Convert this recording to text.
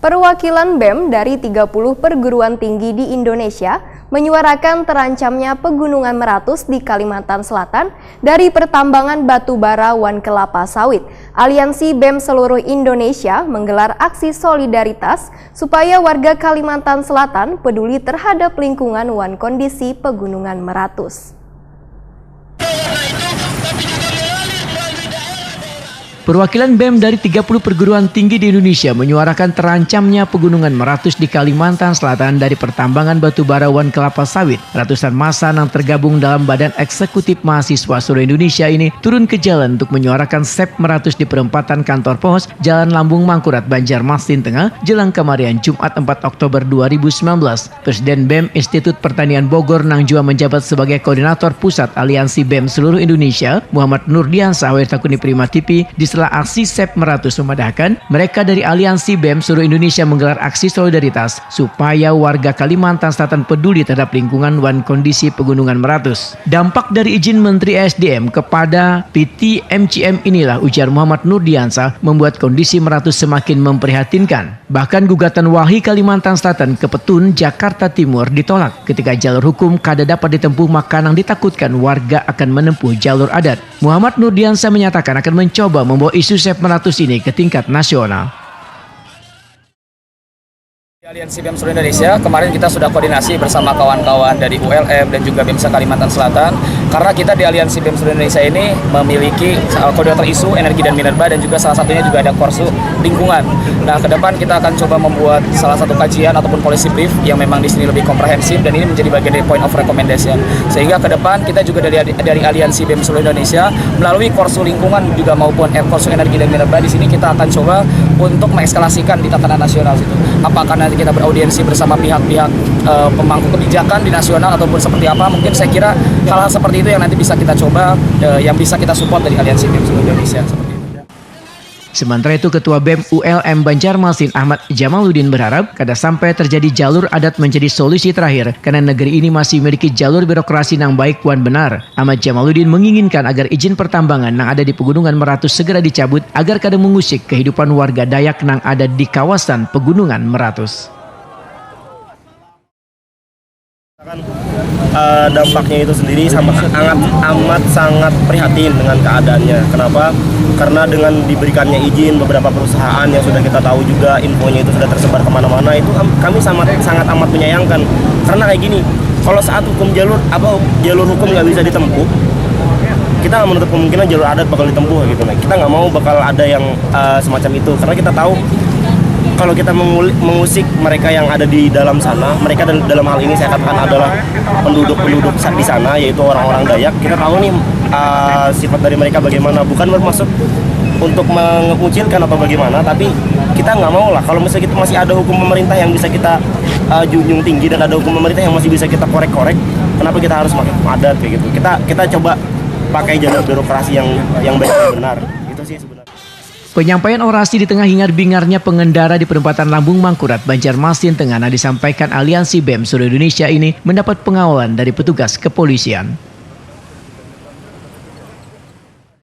Perwakilan BEM dari 30 perguruan tinggi di Indonesia menyuarakan terancamnya pegunungan Meratus di Kalimantan Selatan dari pertambangan batu bara wan kelapa sawit. Aliansi BEM seluruh Indonesia menggelar aksi solidaritas supaya warga Kalimantan Selatan peduli terhadap lingkungan wan kondisi pegunungan Meratus. Perwakilan BEM dari 30 perguruan tinggi di Indonesia menyuarakan terancamnya pegunungan Meratus di Kalimantan Selatan dari pertambangan batu bara wan kelapa sawit. Ratusan massa yang tergabung dalam Badan Eksekutif Mahasiswa Seluruh Indonesia ini turun ke jalan untuk menyuarakan SEP Meratus di perempatan kantor pos Jalan Lambung Mangkurat, Banjarmasin Tengah, jelang kemarin Jumat 4 Oktober 2019. Presiden BEM Institut Pertanian Bogor Nang Jua menjabat sebagai Koordinator Pusat Aliansi BEM Seluruh Indonesia, Muhammad Nurdiansah Wirtakuni Prima TV, setelah aksi SEP Meratus memadahkan, mereka dari Aliansi BEM seluruh Indonesia menggelar aksi solidaritas supaya warga Kalimantan Selatan peduli terhadap lingkungan wan kondisi pegunungan Meratus. Dampak dari izin Menteri SDM kepada PT MCM inilah, ujar Muhammad Nurdiansah, membuat kondisi Meratus semakin memprihatinkan. Bahkan gugatan Walhi Kalimantan Selatan ke Petun, Jakarta Timur ditolak ketika jalur hukum kada dapat ditempuh, maka ditakutkan warga akan menempuh jalur adat. Muhammad Nurdiansah menyatakan akan mencoba membawa isu SEP Meratus ini ke tingkat nasional. Aliansi BEM seluruh Indonesia, kemarin kita sudah koordinasi bersama kawan-kawan dari ULM dan juga BEMSA Kalimantan Selatan, karena kita di Aliansi BEM seluruh Indonesia ini memiliki koordinator isu energi dan minerba, dan juga salah satunya juga ada korsu lingkungan. Nah, ke depan kita akan coba membuat salah satu kajian ataupun policy brief yang memang di sini lebih komprehensif, dan ini menjadi bagian dari point of recommendation. Sehingga ke depan kita juga dari Aliansi BEM seluruh Indonesia melalui korsu lingkungan juga maupun korsu energi dan minerba, di sini kita akan coba untuk mengekskalasikan di tatanan nasional itu. Apakah nanti kita beraudiensi bersama pihak-pihak pemangku kebijakan di nasional ataupun seperti apa, mungkin saya kira hal-hal seperti itu yang nanti bisa kita coba, yang bisa kita support dari Aliansi BEM seluruh Indonesia. Sementara itu, Ketua BEM ULM Banjarmasin Ahmad Jamaluddin berharap kada sampai terjadi jalur adat menjadi solusi terakhir karena negeri ini masih memiliki jalur birokrasi yang baik wan benar. Ahmad Jamaluddin menginginkan agar izin pertambangan yang ada di pegunungan Meratus segera dicabut agar kada mengusik kehidupan warga Dayak yang ada di kawasan pegunungan Meratus. Dampaknya itu sendiri amat sangat prihatin dengan keadaannya. Kenapa? Karena dengan diberikannya izin beberapa perusahaan yang sudah kita tahu juga infonya itu sudah tersebar kemana-mana, itu kami sangat amat menyayangkan. Karena kayak gini, kalau saat jalur hukum nggak bisa ditempuh, kita nggak menutup kemungkinan jalur adat bakal ditempuh gitu. Nah, kita nggak mau bakal ada yang semacam itu, karena kita tahu kalau kita mengusik mereka yang ada di dalam sana, mereka dalam hal ini saya katakan adalah penduduk-penduduk di sana, yaitu orang-orang Dayak. Kita tahu nih sifat dari mereka bagaimana, bukan bermaksud untuk mengucilkan atau bagaimana, tapi kita nggak mau lah kalau misalnya kita masih ada hukum pemerintah yang bisa kita junjung tinggi dan ada hukum pemerintah yang masih bisa kita korek-korek, kenapa kita harus pakai adat kayak gitu. Kita coba pakai jalur birokrasi yang baik dan benar. Itu sih sebenarnya. Penyampaian orasi di tengah hingar-bingarnya pengendara di perempatan Lambung Mangkurat, Banjarmasin Tengah disampaikan Aliansi BEM seluruh Indonesia ini mendapat pengawalan dari petugas kepolisian.